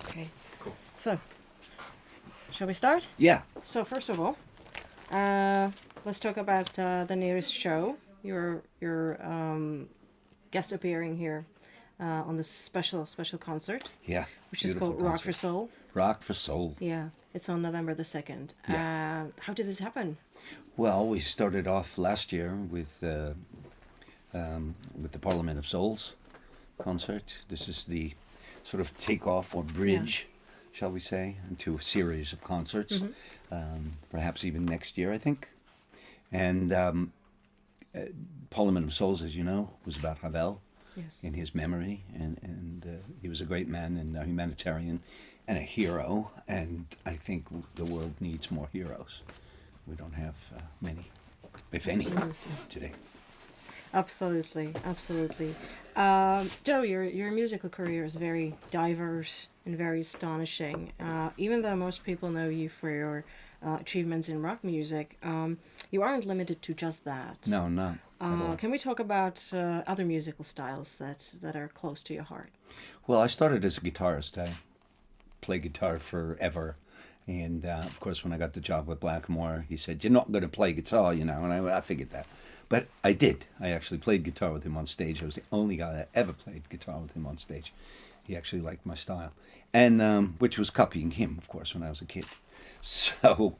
Okay. Cool. So, shall we start? Yeah. So first of all, let's talk about the nearest show. You're guest appearing here on this special concert. Yeah. Which is called Beautiful Rock for concert. Soul. Rock for Soul. Yeah, it's on November the 2nd. Yeah. How did this happen? Well, we started off last year with the Parliament of Souls concert. This is the sort of takeoff or bridge, shall we say, into a series of concerts, perhaps even next year, I think. And Parliament of Souls, as you know, was about Havel. Yes. In his memory, and he was a great man and a humanitarian and a hero, and I think the world needs more heroes. We don't have many, if any, today. Absolutely. Joe, your musical career is very diverse and very astonishing. Even though most people know you for your achievements in rock music, you aren't limited to just that. No, not at all. Can we talk about other musical styles that are close to your heart? Well, I started as a guitarist. I played guitar forever. And, of course, when I got the job with Blackmore, he said, "You're not going to play guitar, you know." And I figured that. But I did. I actually played guitar with him on stage. I was the only guy that ever played guitar with him on stage. He actually liked my style. And which was copying him, of course, when I was a kid. So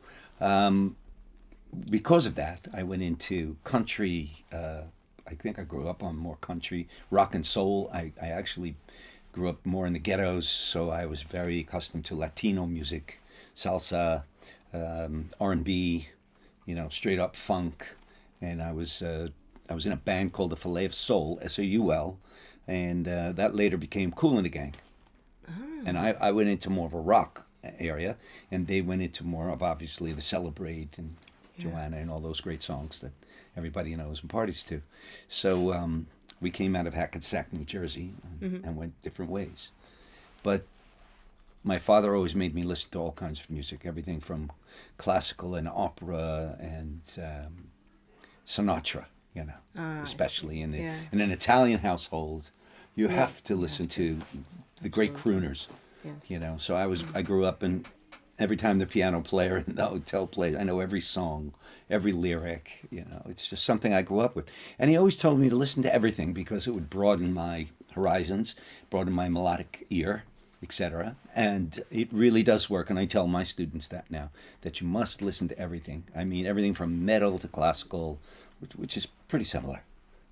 because of that, I went into country. I think I grew up on more country, rock and soul. I actually grew up more in the ghettos, so I was very accustomed to Latino music, salsa, R&B, straight up funk. And I was in a band called the Filet of Soul, Soul, and that later became Kool and the Gang. Oh. And I went into more of a rock area, and they went into more of, obviously, the Celebrate and Joanna and all those great songs that everybody knows and parties to. So we came out of Hackensack, New Jersey, and went different ways. But my father always made me listen to all kinds of music, everything from classical and opera and Sinatra, especially in an Italian household. You have to listen to the great crooners, So I grew up, and every time the piano player in the hotel plays, I know every song, every lyric. It's just something I grew up with. And he always told me to listen to everything because it would broaden my horizons, broaden my melodic ear, etc. And it really does work. And I tell my students that now, that you must listen to everything. I mean, everything from metal to classical, which is pretty similar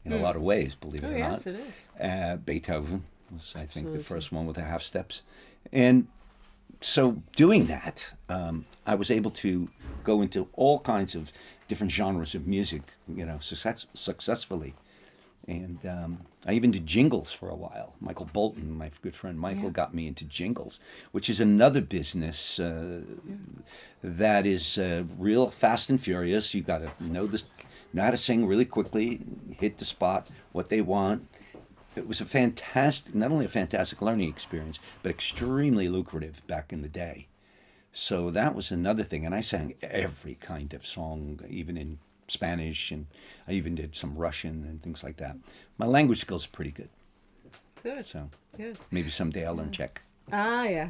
in a lot of ways, believe it or not. Yes, it is. Beethoven was, I think, the first one with the half steps. And so doing that, I was able to go into all kinds of different genres of music, successfulully. And I even did jingles for a while. Michael Bolton, my good friend Michael, got me into jingles, which is another business that is real fast and furious. You got to know how to sing really quickly, hit the spot, what they want. It was not only a fantastic learning experience, but extremely lucrative back in the day. So that was another thing. And I sang every kind of song, even in Spanish, and I even did some Russian and things like that. My language skills are pretty good. Good. So Good. Maybe someday I'll learn Czech. Yeah.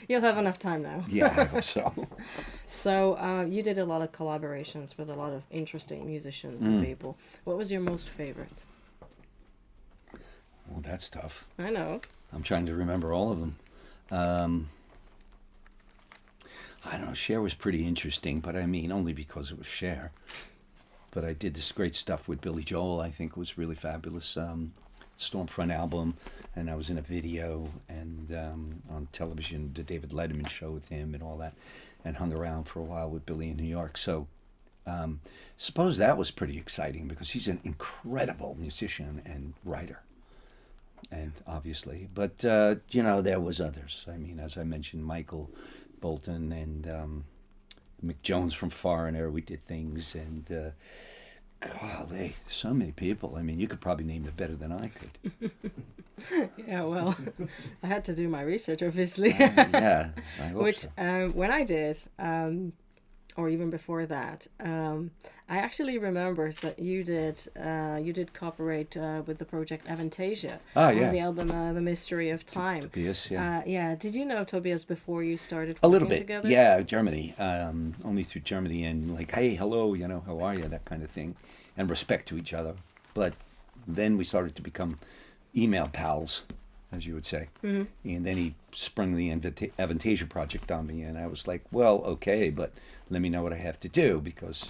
You'll have enough time now. Yeah, I hope so. So you did a lot of collaborations with a lot of interesting musicians and people. What was your most favorite? Well, that's tough. I know. I'm trying to remember all of them. I don't know, Cher was pretty interesting, but I mean, only because it was Cher. But I did this great stuff with Billy Joel, I think was really fabulous. Stormfront album, and I was in a video and on television, the David Letterman show with him and all that, and hung around for a while with Billy in New York. So suppose that was pretty exciting because he's an incredible musician and writer. And obviously, but there was others. I mean, as I mentioned, Michael Bolton and Mick Jones from Foreigner. We did things, and golly, so many people. I mean, you could probably name them better than I could. Yeah, well, I had to do my research, obviously. Yeah, I hope Which, so. when I did, or even before that. I actually remember that you did cooperate with the project Avantasia Ah, on yeah. the album The Mystery of Time. Tobias, yeah. Yeah. Did you know Tobias before you started A little working bit, together? yeah. Germany, only through Germany, and like, hey, hello, how are you? That kind of thing, and respect to each other. But then we started to become email pals, as you would say. Mm-hmm. And then he sprung the Avantasia project on me, and I was like, well, okay, but let me know what I have to do, because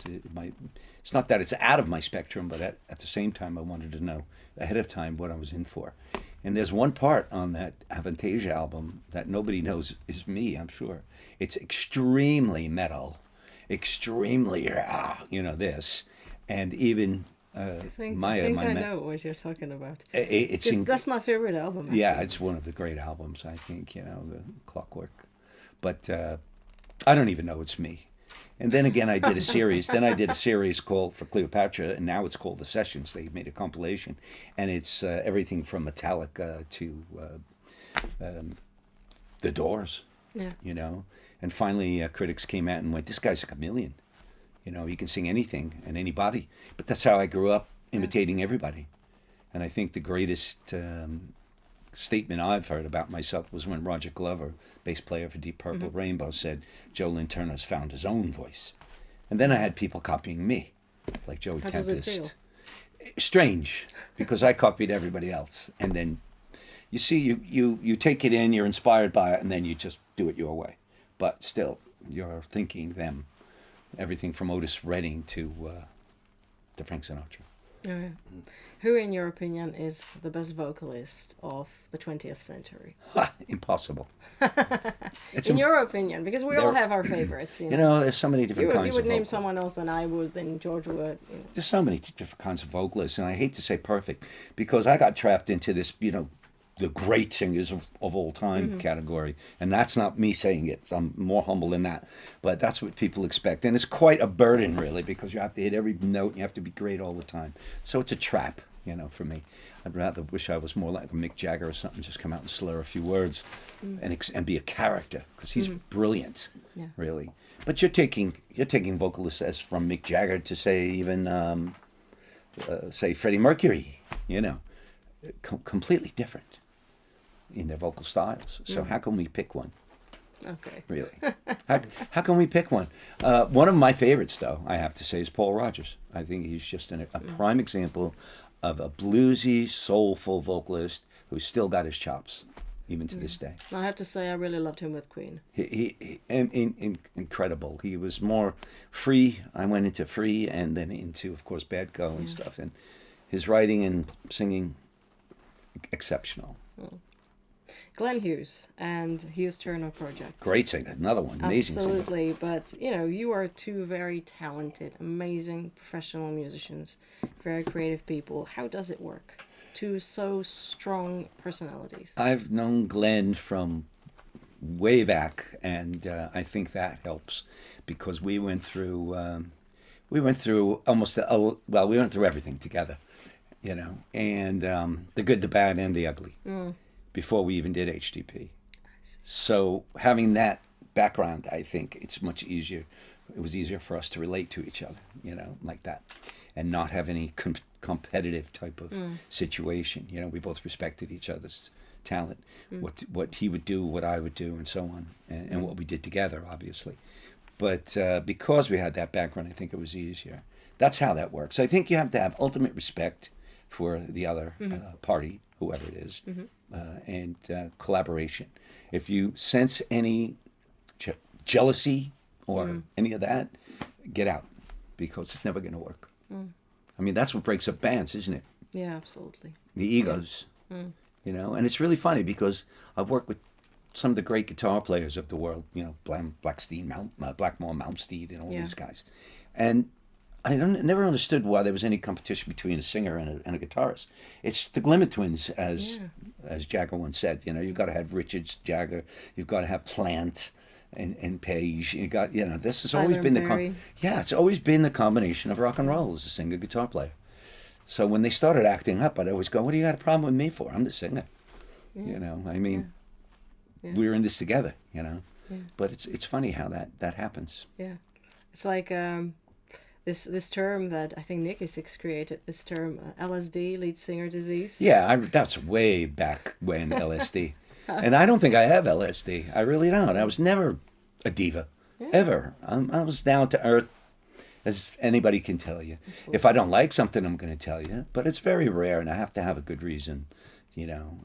it's not that it's out of my spectrum, but at the same time, I wanted to know ahead of time what I was in for. And there's one part on that Avantasia album that nobody knows is me, I'm sure. It's extremely metal, extremely, this. And even I think Maya, I know what you're talking about. it's That's my favorite album. Actually. yeah, it's one of the great albums, I think, the Clockwork. But I don't even know it's me. And then again, I did a series. Then I did a series called for Cleopatra, and now it's called The Sessions. They made a compilation, and it's everything from Metallica to The Doors. Yeah. And finally, critics came out and went, "This guy's a chameleon. He can sing anything and anybody." But that's how I grew up, imitating everybody. And I think the greatest statement I've heard about myself was when Roger Glover, bass player for Deep Purple Rainbow, said Joe Lynn Turner's found his own voice. And then I had people copying me, like Joey How Tempest. does it feel? Strange, because I copied everybody else. And then you see, you take it in, you're inspired by it, and then you just do it your way. But still, you're thinking them. Everything from Otis Redding to Frank Sinatra. Oh, yeah. Who, in your opinion, is the best vocalist of the 20th century? Impossible. In your opinion, because we all have our favorites. There's so many different kinds you would of name vocalists. someone else than I would, than George would. There's so many different kinds of vocalists, and I hate to say perfect, because I got trapped into this, the great singers of all time category. And that's not me saying it. I'm more humble than that. But that's what people expect. And it's quite a burden, really, because you have to hit every note and you have to be great all the time. So it's a trap, for me. I'd rather wish I was more like a Mick Jagger or something, just come out and slur a few words and be a character, because he's brilliant, really. But you're taking vocalists as from Mick Jagger to say even, say, Freddie Mercury, completely different in their vocal styles. So how can we pick one? Okay. Really? How can we pick one? One of my favorites, though, I have to say, is Paul Rodgers. I think he's just a prime example of a bluesy, soulful vocalist who's still got his chops, even to this day. I have to say, I really loved him with Queen. He incredible. He was more free. I went into free and then into, of course, Bad Go and stuff. And his writing and singing, exceptional. Glenn Hughes and Hughes Turner Project. Great singer, another one, amazing Absolutely, but you are two very talented, amazing professional musicians, very creative people. How does it work? Two so strong personalities. I've known Glenn from way back, and I think that helps, because we went through almost we went through everything together, and the good, the bad, and the ugly. Before we even did HDP. So having that background, I think it's much easier. It was easier for us to relate to each other, like that, and not have any competitive type of situation. We both respected each other's talent, what he would do, what I would do, and so on, and what we did together, obviously. But because we had that background, I think it was easier. That's how that works. I think you have to have ultimate respect for the other party, whoever it is. And collaboration. If you sense any jealousy or any of that, get out, because it's never going to work. I mean, that's what breaks up bands, isn't it? Yeah, absolutely. The egos, and it's really funny, because I've worked with some of the great guitar players of the world, Blackmore, Malmsteen, and all these guys. And I never understood why there was any competition between a singer and a guitarist. It's the Glimmer Twins, as Jagger once said. You've got to have Richards, Jagger. You've got to have Plant and Page. You got, this has always been it's always been the combination of rock and roll as a singer guitar player. So when they started acting up, I'd always go, "What do you got a problem with me for? I'm the singer." I mean, we're in this together. But it's funny how that happens. Yeah. It's like this term that I think Nick Six created. This term LSD, lead singer disease. Yeah, that's way back when LSD. And I don't think I have LSD. I really don't. I was never a diva, ever. I was down to earth, as anybody can tell you. Absolutely. If I don't like something, I'm going to tell you. But it's very rare, and I have to have a good reason, you know.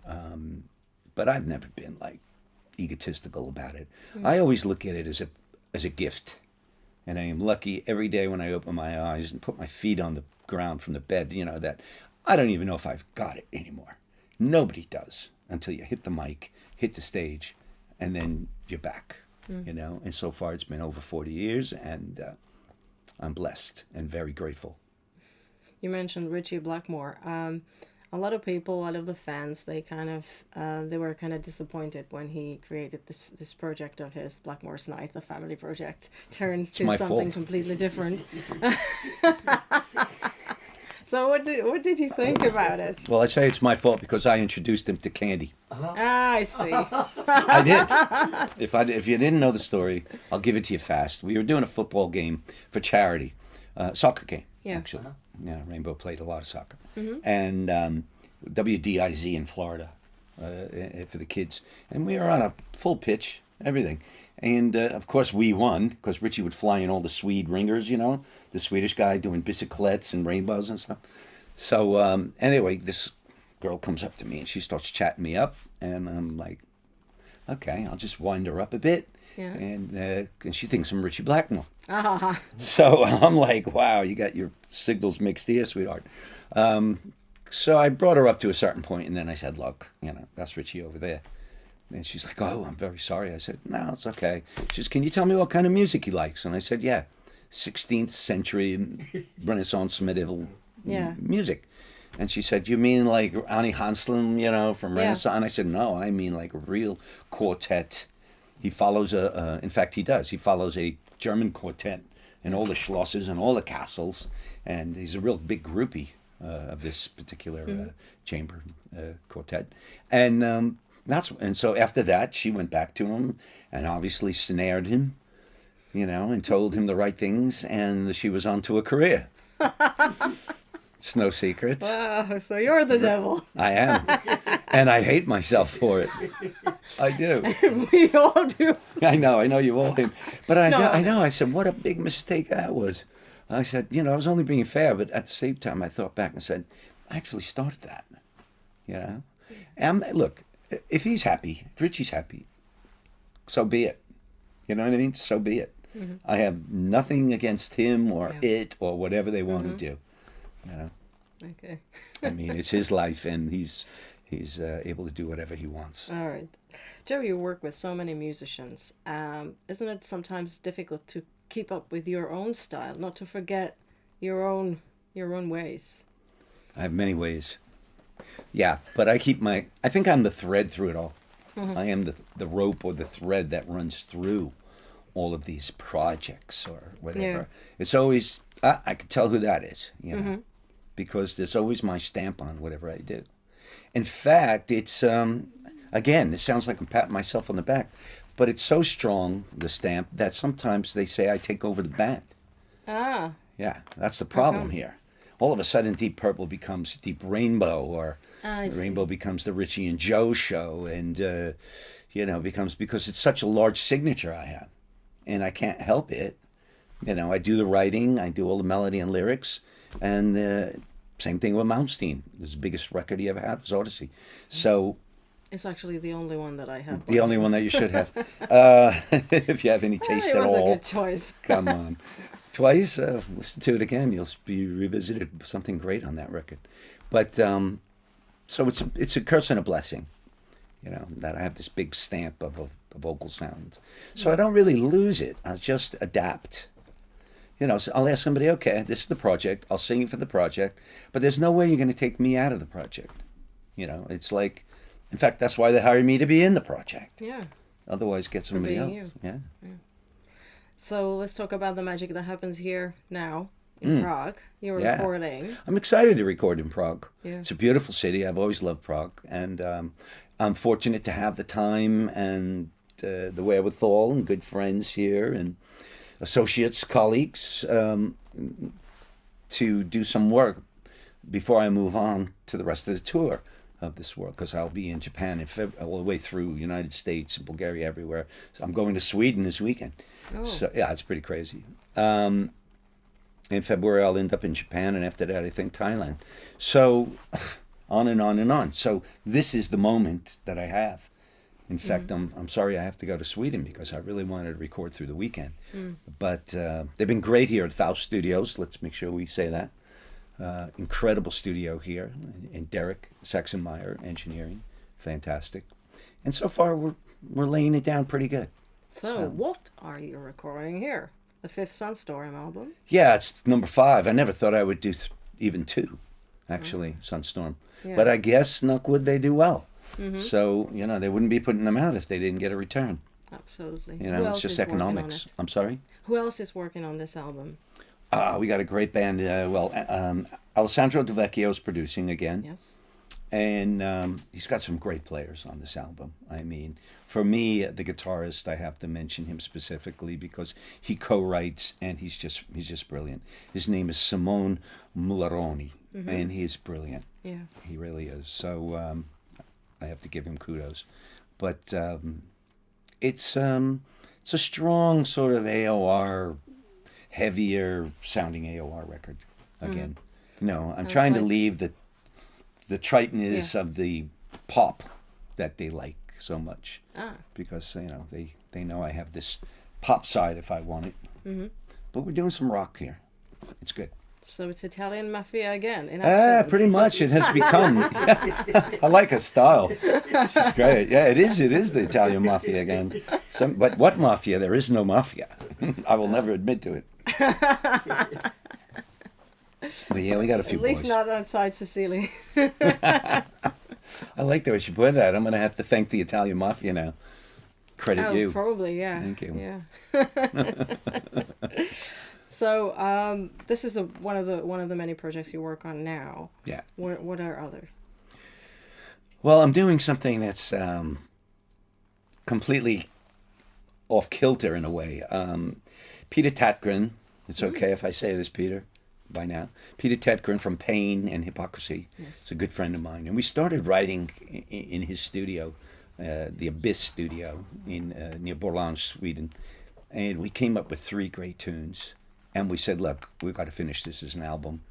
But I've never been like egotistical about it. I always look at it as a gift, and I am lucky every day when I open my eyes and put my feet on the ground from the bed. You know that I don't even know if I've got it anymore. Nobody does until you hit the mic, hit the stage, and then you're back. You know. And so far, it's been over 40 years, and I'm blessed and very grateful. You mentioned Ritchie Blackmore. A lot of people, a lot of the fans, they were kind of disappointed when he created this project of his, Blackmore's Night, the family project, turned to my something fault. completely different. So what did you think about it? Well, I say it's my fault because I introduced him to candy. Ah, I see. I did. If you didn't know the story, I'll give it to you fast. We were doing a football game for charity, soccer game, actually. Yeah, Rainbow played a lot of soccer. And WDIZ in Florida for the kids. And we were on a full pitch, everything. And, of course, we won because Ritchie would fly in all the Swede ringers, you know, the Swedish guy doing bicyclettes and rainbows and stuff. So, anyway, this girl comes up to me and she starts chatting me up. And I'm like, okay, I'll just wind her up a bit. Yeah. And she thinks I'm Ritchie Blackmore. Ah. So I'm like, wow, you got your signals mixed here, sweetheart. So I brought her up to a certain point, and then I said, look, you know, that's Ritchie over there. And she's like, oh, I'm very sorry. I said, no, it's okay. She says, can you tell me what kind of music he likes? And I said, yeah, 16th century Renaissance medieval music. And she said, you mean like Arnie Hanslin, you know, from Renaissance? And I said, no, I mean like a real quartet. He follows in fact, he does. He follows a German quartet and all the Schlosses and all the castles. And he's a real big groupie of this particular chamber quartet. And so after that, she went back to him and obviously snared him, you know, and told him the right things. And she was on to a career. It's no secret. Wow, so you're the devil. I am. And I hate myself for it. I do. We all do. I know you all do. But I know, I said, what a big mistake that was. I said, you know, I was only being fair, but at the same time, I thought back and said, I actually started that, you know? And look, if he's happy, if Ritchie's happy, so be it. You know what I mean? So be it. I have nothing against him or it or whatever they want to do, you know? Okay. I mean, it's his life, and he's able to do whatever he wants. All right. Joe, you work with so many musicians. Isn't it sometimes difficult to keep up with your own style, not to forget your own ways? I have many ways. Yeah, but I think I'm the thread through it all. I am the rope or the thread that runs through all of these projects or whatever. Yeah. It's always, I can tell who that is, you know, because there's always my stamp on whatever I do. In fact, it's, again, it sounds like I'm patting myself on the back, but it's so strong, the stamp, that sometimes they say I take over the band. Ah. Yeah, that's the problem here. All of a sudden, Deep Purple becomes Deep Rainbow, or Rainbow becomes the Ritchie and Joe show, and, you know, because it's such a large signature I have, and I can't help it. You know, I do the writing, I do all the melody and lyrics, and same thing with Malmsteen. The biggest record he ever had was Odyssey. So... It's actually the only one that I have. The only one that you should have. If you have any taste at all. It was a good choice. Come on. Twice, listen to it again. You'll be revisited something great on that record. But, so it's a curse and a blessing, you know, that I have this big stamp of a vocal sound. So I don't really lose it. I just adapt. You know, so I'll ask somebody, okay, this is the project. I'll sing it for the project. But there's no way you're going to take me out of the project. You know, it's like... In fact, that's why they hired me to be in the project. Yeah. Otherwise, get somebody else. You. Yeah. So let's talk about the magic that happens here now in Prague. You're recording. I'm excited to record in Prague. Yeah. It's a beautiful city. I've always loved Prague. And I'm fortunate to have the time and the wherewithal and good friends here. And associates, colleagues, to do some work before I move on to the rest of the tour of this world, because I'll be in Japan all the way through United States and Bulgaria, everywhere. So I'm going to Sweden this weekend. Oh. So yeah, it's pretty crazy. In February, I'll end up in Japan, and after that, I think Thailand. So on and on and on. So this is the moment that I have. In fact, I'm sorry I have to go to Sweden because I really wanted to record through the weekend. But they've been great here at Faust Studios. Let's make sure we say that. Incredible studio here. And Derek Sexenmeyer, engineering. Fantastic. And so far, we're laying it down pretty good. So what are you recording here? The fifth Sunstorm album? Yeah, it's number 5. I never thought I would do even 2, actually, Sunstorm. Yeah. But I guess, knock wood, they do well. So, they wouldn't be putting them out if they didn't get a return. Absolutely. It's just economics. I'm sorry? Who else is working on this album? We got a great band. Alessandro De Vecchio's producing again. Yes. And he's got some great players on this album. I mean, for me, the guitarist, I have to mention him specifically because he co-writes and he's just brilliant. His name is Simone Mularoni, and he's brilliant. Yeah. He really is. So I have to give him kudos. But it's a strong sort of AOR, heavier sounding AOR record again. I'm trying to leave the triteness of the pop that they like so much, because they know I have this pop side if I want it. But we're doing some rock here. It's good. So it's Italian Mafia again in action. Pretty much it has become. I like her style. She's great. Yeah, it is the Italian Mafia again. But what mafia? There is no mafia. I will never admit to it. But yeah, we got a few boys. At least not outside Sicily. I like the way she put that. I'm going to have to thank the Italian Mafia now. Credit you. Probably, yeah. Thank you. Yeah. So this is one of the many projects you work on now. Yeah. What are others? Well, I'm doing something that's completely off kilter in a way. Peter Tatgren. It's okay if I say this, Peter. By now, Peter Tetgren from Pain and Hypocrisy. Yes. Is a good friend of mine, and we started writing in his studio, the Abyss studio in near Borlänge, Sweden, and we came up with 3 great tunes. And we said, look, we've got to finish this as an album.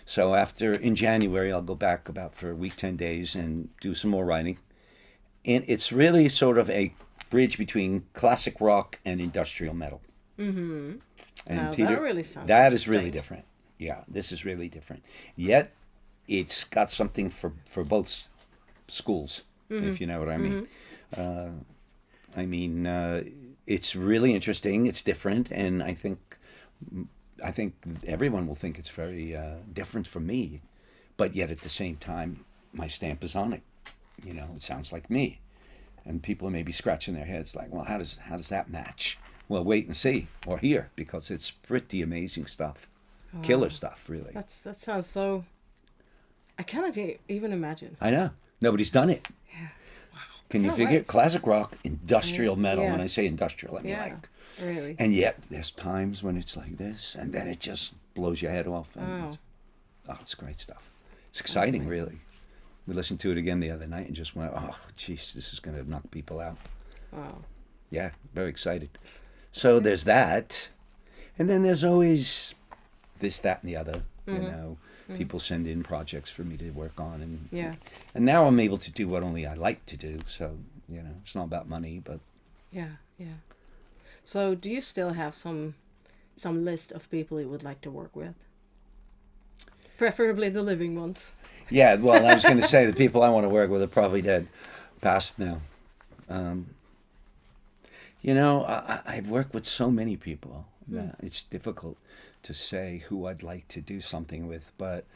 So in January, I'll go back about for a week, 10 days, and do some more writing. And it's really sort of a bridge between classic rock and industrial metal. And Peter, that really sounds that is really different. Yeah, this is really different. Yet, it's got something for both schools, if you know what I mean. It's really interesting. It's different, and I think everyone will think it's very different from me. But yet, at the same time, my stamp is on it. It sounds like me, and people are maybe scratching their heads like, well, how does that match? Well, wait and see, or hear, because it's pretty amazing stuff. Killer stuff, really. That sounds so. I cannot even imagine. I know. Nobody's done it. Yeah. Wow. Can you figure it? Classic rock, industrial metal. Yes. When I say industrial, I mean really. And yet, there's times when it's like this, and then it just blows your head off. And it's great stuff. It's exciting, really. We listened to it again the other night and just went, oh, jeez, this is going to knock people out. Wow. Yeah, very excited. So there's that. And then there's always this, that, and the other. People send in projects for me to work on, and now I'm able to do what only I like to do. So it's not about money, but yeah. So do you still have some list of people you would like to work with? Preferably the living ones. Yeah, well, I was going to say the people I want to work with are probably dead, past now. I've worked with so many people that it's difficult to say who I'd like to do something with, but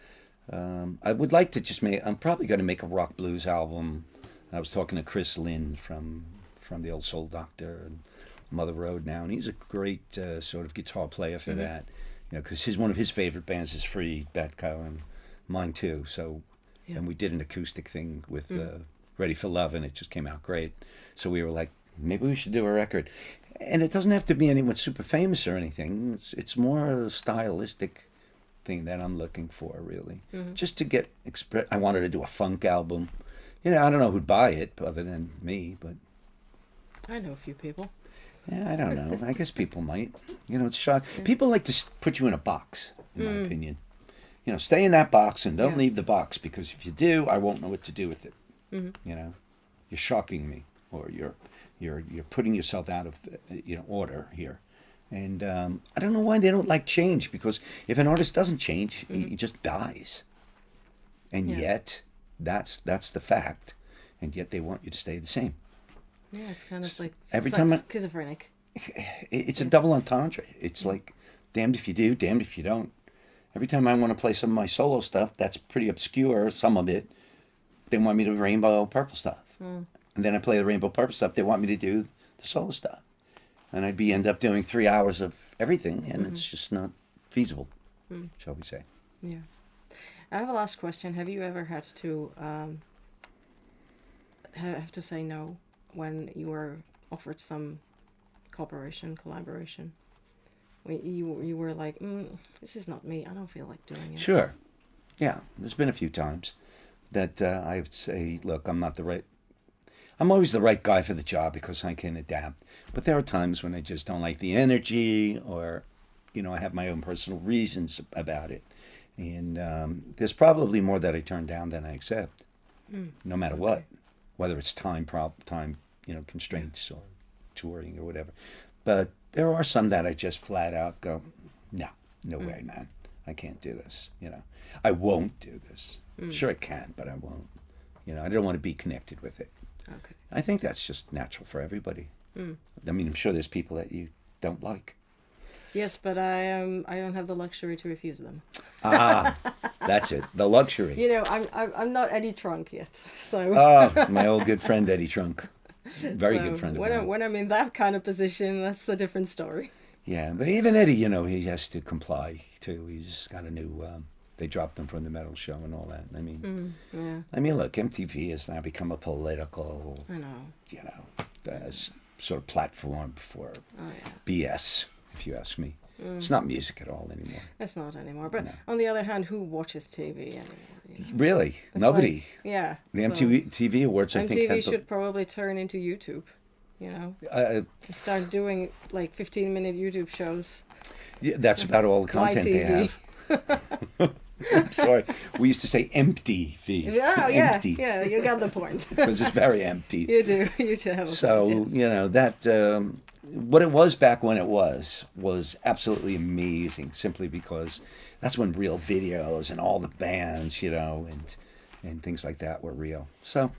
I would like to I'm probably going to make a rock blues album. I was talking to Lynn from the old Soul Doctor and Mother Road now, and he's a great sort of guitar player for that, because one of his favorite bands is Free, Batco, and mine too. So, and we did an acoustic thing with Ready for Love, and it just came out great. So we were like, maybe we should do a record. And it doesn't have to be anyone super famous or anything. It's more a stylistic thing that I'm looking for, really. Just to get I wanted to do a funk album. You know, I don't know who'd buy it other than me, but I know a few people. yeah, I don't know. I guess people might. You know, it's shock. People like to put you in a box, in my opinion. You know, stay in that box and don't leave the box, because if you do, I won't know what to do with it. You know, you're shocking me, or you're putting yourself out of order here. And I don't know why they don't like change, because if an artist doesn't change, he just dies. And yet, that's the fact. And yet they want you to stay the same. Yeah, it's kind of like Every time schizophrenic. It's a double entendre. It's like, damned if you do, damned if you don't. Every time I want to play some of my solo stuff, that's pretty obscure, some of it, they want me to rainbow purple stuff. And then I play the rainbow purple stuff, they want me to do the solo stuff. And I'd end up doing 3 hours of everything, and it's just not feasible, shall we say. Yeah. I have a last question. Have you ever had to have to say no when you were offered some collaboration? When you were like, this is not me. I don't feel like doing it. Sure. Yeah, there's been a few times that I would say, look, I'm always the right guy for the job because I can adapt. But there are times when I just don't like the energy, or, I have my own personal reasons about it. And there's probably more that I turn down than I accept, no matter what, whether it's time constraints or touring or whatever. But there are some that I just flat out go, no way, man. I can't do this. I won't do this. Sure I can, but I won't. I don't want to be connected with it. Okay. I think that's just natural for everybody. I mean, I'm sure there's people that you don't like. Yes, but I don't have the luxury to refuse them. That's it. The luxury. I'm not Eddie Trunk yet, so. My old good friend Eddie Trunk, very good friend of mine. When I'm in that kind of position, that's a different story. Yeah, but even Eddie, he has to comply too. He's got a new. They dropped him from the metal show and all that. I mean, look, MTV has now become a political. I know. Sort of platform for BS. If you ask me, it's not music at all anymore. It's not anymore. But on the other hand, who watches TV anymore? Really, it's nobody. The MTV Awards, I think. MTV should probably turn into YouTube. Start doing like 15-minute YouTube shows. Yeah, that's about all the content they have. I'm sorry. We used to say empty V. Empty. Yeah, you got the point. Because it's very empty. You do. So, that, what it was back when it was absolutely amazing, simply because that's when real videos and all the bands, and things like that were real. So,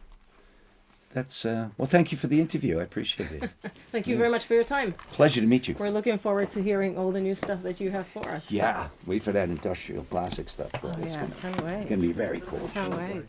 that's, thank you for the interview. I appreciate it. Thank you very much for your time. Pleasure to meet you. We're looking forward to hearing all the new stuff that you have for us. Yeah, wait for that industrial classic stuff. Can't wait. It's going to be very cool. Can't wait.